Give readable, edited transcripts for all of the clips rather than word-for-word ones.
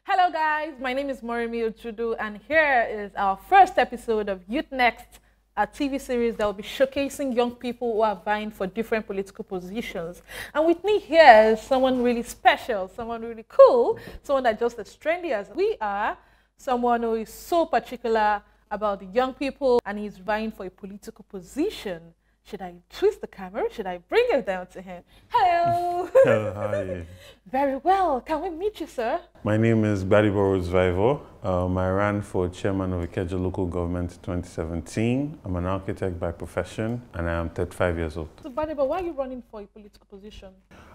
Hello guys, my name is Moremi Ojudu and here is our first episode of YouthNext, a TV series that will be showcasing young people who are vying for different political positions. And with me here is someone really special, someone really cool, someone that just as trendy as we are, someone who is so particular about the young people and he's vying for a political position. Should I twist the camera? Should I bring it down to him? Hello. Hello, how are you? Very well. Can we meet you, sir? My name is Gbadebo Rhodes-Vivour. I ran for chairman of Ikeja local government in 2017. I'm an architect by profession and I am 35 years old. So, Gbadebo, why are you running for a political position?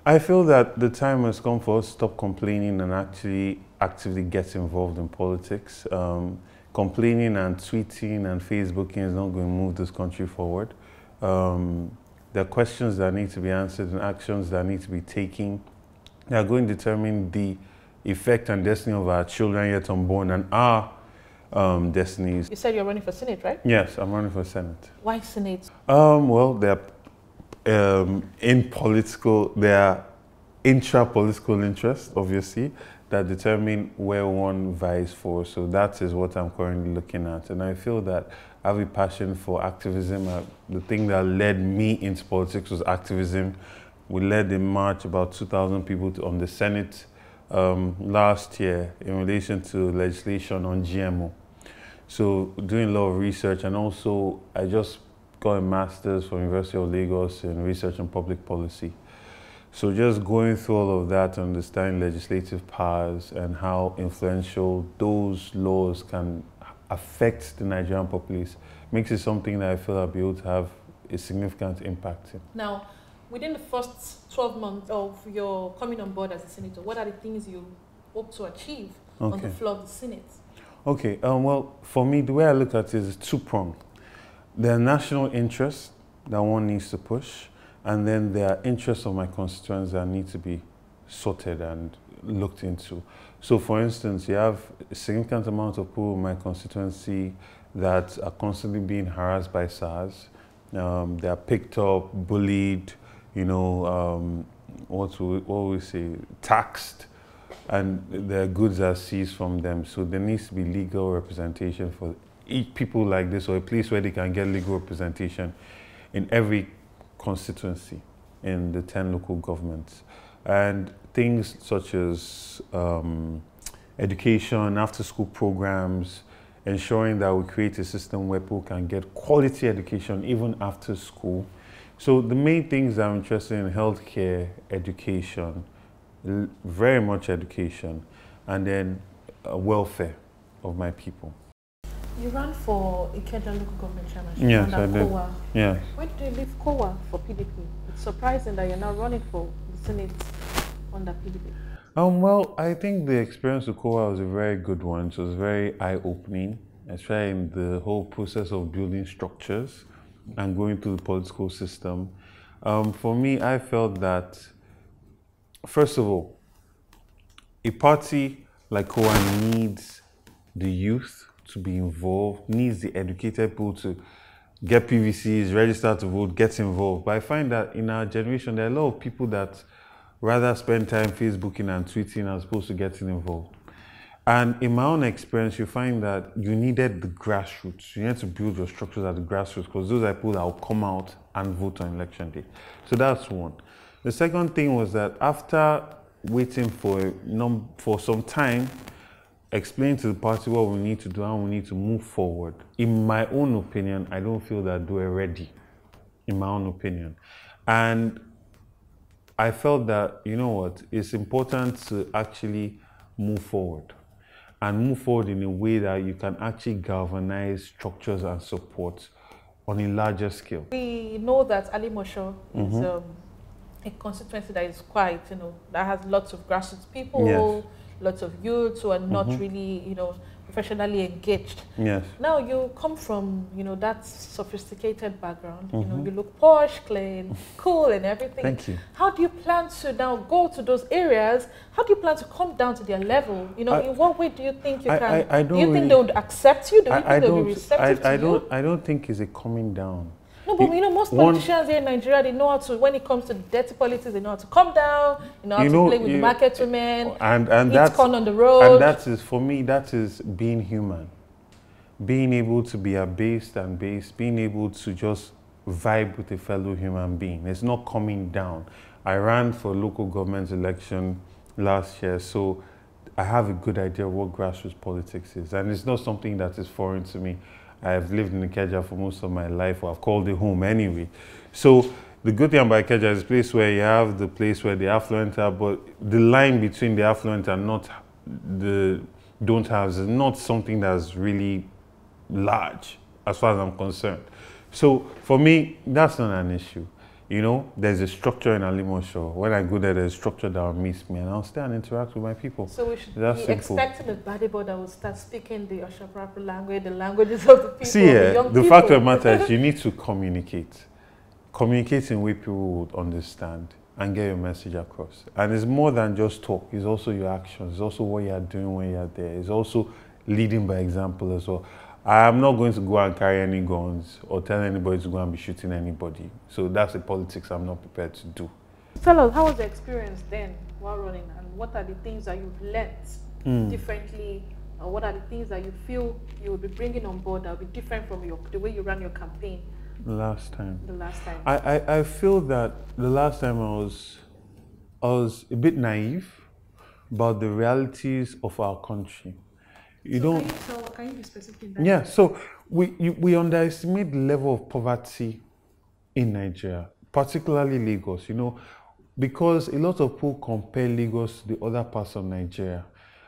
I feel that the time has come for us to stop complaining and actually actively get involved in politics. Complaining and tweeting and Facebooking is not going to move this country forward. There are questions that need to be answered and actions that need to be taken. They are going to determine the effect and destiny of our children yet unborn and our destinies. You said you're running for Senate, right? Yes, I'm running for Senate. Why Senate? Well, there are intra-political interests, obviously, that determine where one vies for. So that is what I'm currently looking at. And I feel that I have a passion for activism. The thing that led me into politics was activism. We led a march, about 2,000 people on the Senate last year in relation to legislation on GMO. So doing a lot of research, and also I just got a master's from University of Lagos in research and public policy. So just going through all of that, understanding legislative powers and how influential those laws can affect the Nigerian populace makes it something that I feel I'll be able to have a significant impact in. Now, within the first 12 months of your coming on board as a senator, what are the things you hope to achieve on the floor of the Senate? Okay, well, for me, the way I look at it is two-pronged. There are national interests that one needs to push, and then there are interests of my constituents that need to be sorted and looked into. So for instance, you have a significant amount of people in my constituency that are constantly being harassed by SARS. They are picked up, bullied, you know, what we say, taxed, and their goods are seized from them. So there needs to be legal representation for people like this, or a place where they can get legal representation in every constituency in the 10 local governments. And things such as education, after-school programs, ensuring that we create a system where people can get quality education even after school. So the main things I'm interested in: healthcare, education, very much education, and then welfare of my people. You ran for Ikeja local government chairmanship. Yes, I did. Kowa. Yeah. Why did you leave Kowa for PDP? It's surprising that you're now running for the Senate under PDP. Well, I think the experience with Kowa was a very good one. It was very eye-opening, especially in the whole process of building structures and going through the political system. For me, I felt that, first of all, a party like Kowa needs the youth to be involved, needs the educated people to get PVCs, register to vote, get involved. But I find that in our generation, there are a lot of people that rather spend time Facebooking and tweeting as opposed to getting involved. And in my own experience, you find that you needed the grassroots. You need to build your structures at the grassroots, because those are people that will come out and vote on election day. So that's one. The second thing was that after waiting for some time, explain to the party what we need to do and we need to move forward. In my own opinion, I don't feel that they were ready, in my own opinion. And I felt that, you know what, it's important to actually move forward and move forward in a way that you can actually galvanize structures and support on a larger scale. We know that Alimosho is a constituency that is quite, that has lots of grassroots people, lots of youths who are not really, professionally engaged. Yes. Now you come from, that sophisticated background. You look posh, clean, cool and everything. Thank you. How do you plan to now go to those areas? How do you plan to come down to their level? In what way do you think you can? Do you think they would accept you? Do you think they'll be receptive to you? I don't think it's a coming down. No, but most politicians here in Nigeria, they know how to, when it comes to dirty politics, they know how to calm down, they know how to play with the market women, and eat corn on the road. And that is, for me, that is being human. Being able to be abased and based, being able to just vibe with a fellow human being. It's not coming down. I ran for local government election last year, so I have a good idea of what grassroots politics is. And it's not something that is foreign to me. I've lived in Ikeja for most of my life, or I've called it home anyway. So the good thing about Ikeja is a place where you have the place where the affluent are, but the line between the affluent and not the don't have is not something that's really large as far as I'm concerned. So for me, that's not an issue. There's a structure in Alimosho. When I go there, there's a structure that will meet me, and I'll stay and interact with my people. So we should be expecting a Gbadebo that will start speaking the Oshaprapra language, the languages of the people. See, the fact of the matter is you need to communicate. Communicate in a way people would understand and get your message across. And it's more than just talk. It's also your actions. It's also what you are doing when you are there. It's also leading by example as well. I am not going to go and carry any guns or tell anybody to go and be shooting anybody. So that's the politics I'm not prepared to do. Tell us, how was the experience then while running, and what are the things that you've learned differently, or what are the things that you feel you will be bringing on board that will be different from the way you ran your campaign? The last time. I feel that the last time I was a bit naive about the realities of our country. Can you be specific in that? Yeah, so we underestimate the level of poverty in Nigeria, particularly Lagos, because a lot of people compare Lagos to the other parts of Nigeria.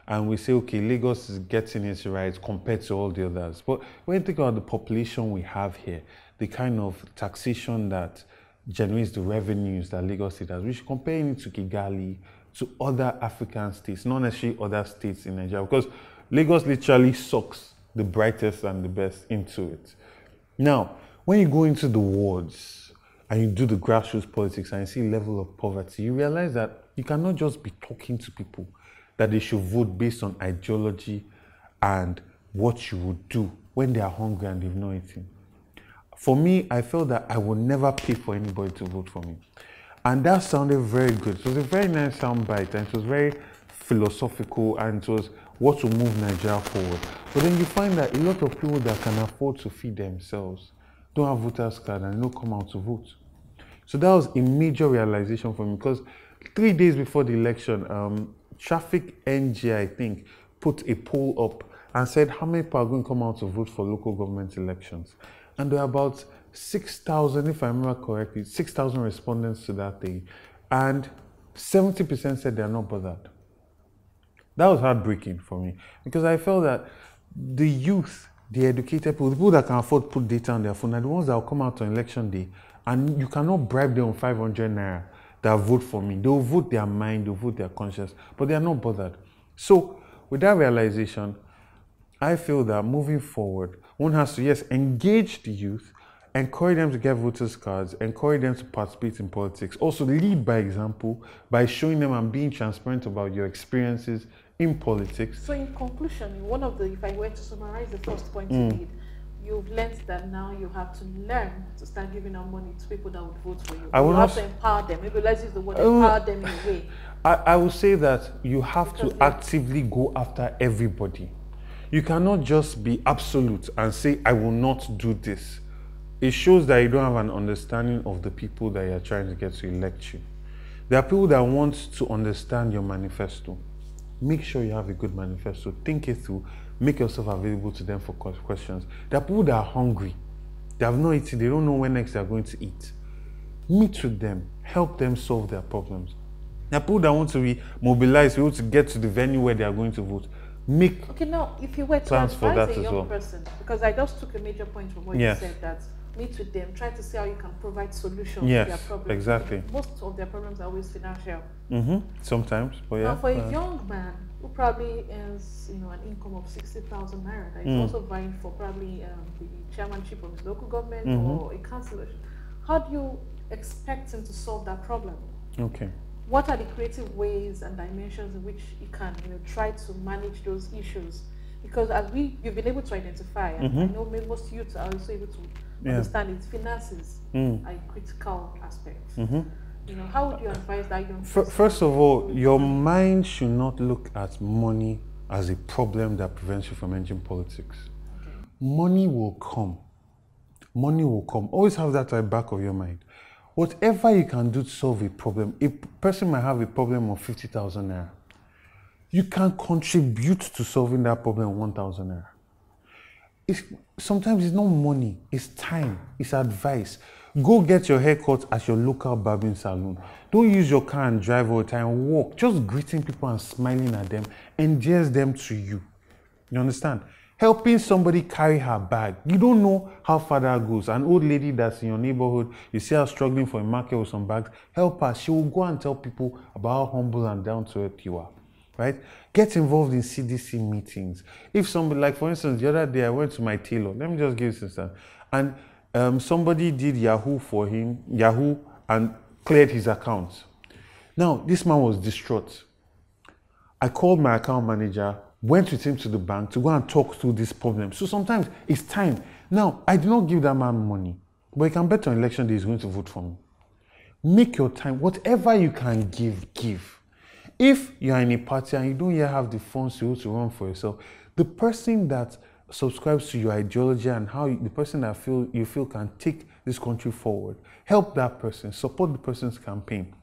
And we say, okay, Lagos is getting its rights compared to all the others. But when you think about the population we have here, the kind of taxation that generates the revenues that Lagos State has, we should compare it to Kigali, to other African states, not necessarily other states in Nigeria, because Lagos literally sucks the brightest and the best into it. Now, when you go into the wards and you do the grassroots politics and you see level of poverty, you realize that you cannot just be talking to people that they should vote based on ideology and what you would do when they are hungry and they've not eaten. For me, I felt that I would never pay for anybody to vote for me. And that sounded very good. It was a very nice soundbite, and it was very philosophical, and it was what will move Nigeria forward. But then you find that a lot of people that can afford to feed themselves don't have voters card and don't come out to vote. So that was a major realization for me, because 3 days before the election, Traffic NG, I think, put a poll up and said how many people are going to come out to vote for local government elections. And there were about 6,000, if I remember correctly, 6,000 respondents to that thing. And 70% said they are not bothered. That was heartbreaking for me, because I felt that the youth, the educated people, the people that can afford to put data on their phone, are the ones that will come out on election day, and you cannot bribe them on 500 naira that vote for me. They'll vote their mind, they'll vote their conscience, but they are not bothered. So with that realization, I feel that moving forward, one has to, yes, engage the youth, encourage them to get voters cards, encourage them to participate in politics. Also lead by example by showing them and being transparent about your experiences in politics. So in conclusion, if I were to summarize the first point you made, you've learned that now you have to learn to start giving out money to people that would vote for you. You have to empower them. Maybe let's use the word empower them in a way. I would say that you have to actively go after everybody. You cannot just be absolute and say, I will not do this. It shows that you don't have an understanding of the people that you're trying to get to elect you. There are people that want to understand your manifesto. Make sure you have a good manifesto. Think it through. Make yourself available to them for questions. There are people that are hungry. They have not eaten. They don't know when next they are going to eat. Meet with them. Help them solve their problems. There are people that want to be mobilized, be able to get to the venue where they are going to vote. Okay, now, if you were to advise a young person, because I just took a major point from what you said, that meet with them, try to see how you can provide solutions to their problems. Exactly. Most of their problems are always financial. Sometimes, but yeah. Now, for a young man who probably earns, an income of 60,000 naira, that is also vying for probably the chairmanship of his local government or a councillorship. How do you expect him to solve that problem? Okay. What are the creative ways and dimensions in which he can, try to manage those issues? Because as you've been able to identify, and I know most youths are also able to understand it, finances are a critical aspect. How would you advise that young person? First of all, your mind should not look at money as a problem that prevents you from entering politics. Okay. Money will come. Money will come. Always have that at the back of your mind. Whatever you can do to solve a problem, a person might have a problem of 50,000 naira. You can contribute to solving that problem 1,000 naira. Sometimes it's not money, it's time, it's advice. Go get your hair cut at your local barbering salon. Don't use your car and drive all the time. Walk, just greeting people and smiling at them endears them to you. You understand? Helping somebody carry her bag. You don't know how far that goes. An old lady that's in your neighborhood, you see her struggling for a market with some bags, help her. She will go and tell people about how humble and down to earth you are. Right? Get involved in CDC meetings. If somebody, like for instance, the other day I went to my tailor. Let me just give this instance. And somebody did Yahoo for him, and cleared his account. Now, this man was distraught. I called my account manager, went with him to the bank to go and talk through this problem. So sometimes it's time. Now, I did not give that man money, but he can bet on election day he's going to vote for me. Make your time. Whatever you can give, give. If you are in a party and you don't yet have the funds to run for yourself, the person that subscribes to your ideology and the person that you feel can take this country forward, help that person, support the person's campaign.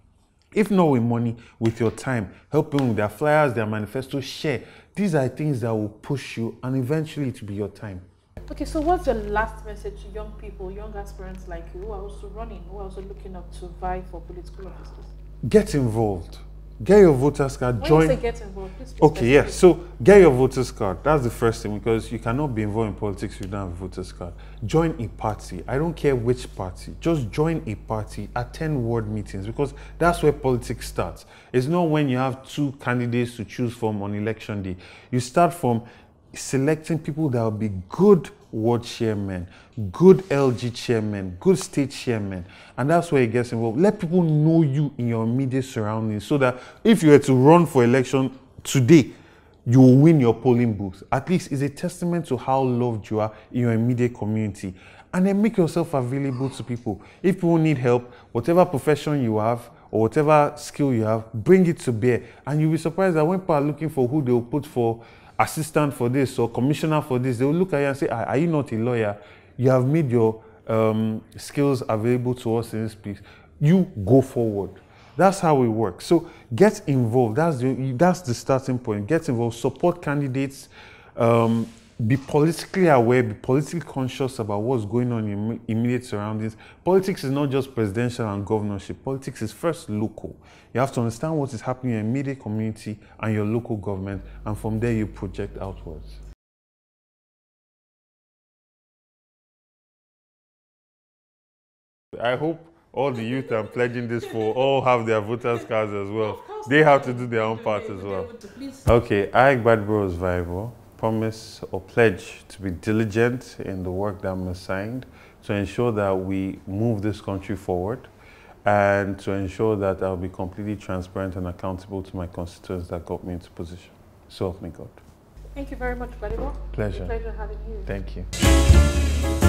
If not with money, with your time, help them with their flyers, their manifestos, share. These are things that will push you, and eventually it will be your time. Okay, so what's your last message to young people, young aspirants like you, who are also running, who are also looking up to vie for political offices? Get involved. Get your voter's card. When you say get involved, please okay, yes. So get your voter's card. That's the first thing, because you cannot be involved in politics if you don't have a voter's card. Join a party. I don't care which party. Just join a party. Attend ward meetings, because that's where politics starts. It's not when you have 2 candidates to choose from on election day. You start from selecting people that will be good ward chairmen, good LG chairmen, good state chairmen, and that's where it gets involved. Let people know you in your immediate surroundings, so that if you were to run for election today, you will win your polling booth. At least it's a testament to how loved you are in your immediate community. And then make yourself available to people. If people need help, whatever profession you have or whatever skill you have, bring it to bear. And you'll be surprised that when people are looking for who they will put for assistant for this or commissioner for this, they will look at you and say, are you not a lawyer? You have made your skills available to us in this place. You go forward. That's how it works. So get involved. That's the starting point. Get involved. Support candidates. Be politically aware. Be politically conscious about what's going on in your immediate surroundings. Politics is not just presidential and governorship. Politics is first local. You have to understand what is happening in your immediate community and your local government, and from there you project outwards. I hope all the youth I'm pledging this for all have their voters' cards as well. They have to do their own part as well. Okay, I, Gbadebo Rhodes-Vivour, promise or pledge to be diligent in the work that I'm assigned to ensure that we move this country forward, and to ensure that I'll be completely transparent and accountable to my constituents that got me into position. So help me God. Thank you very much, Gbadebo. Pleasure. Pleasure having you. Thank you.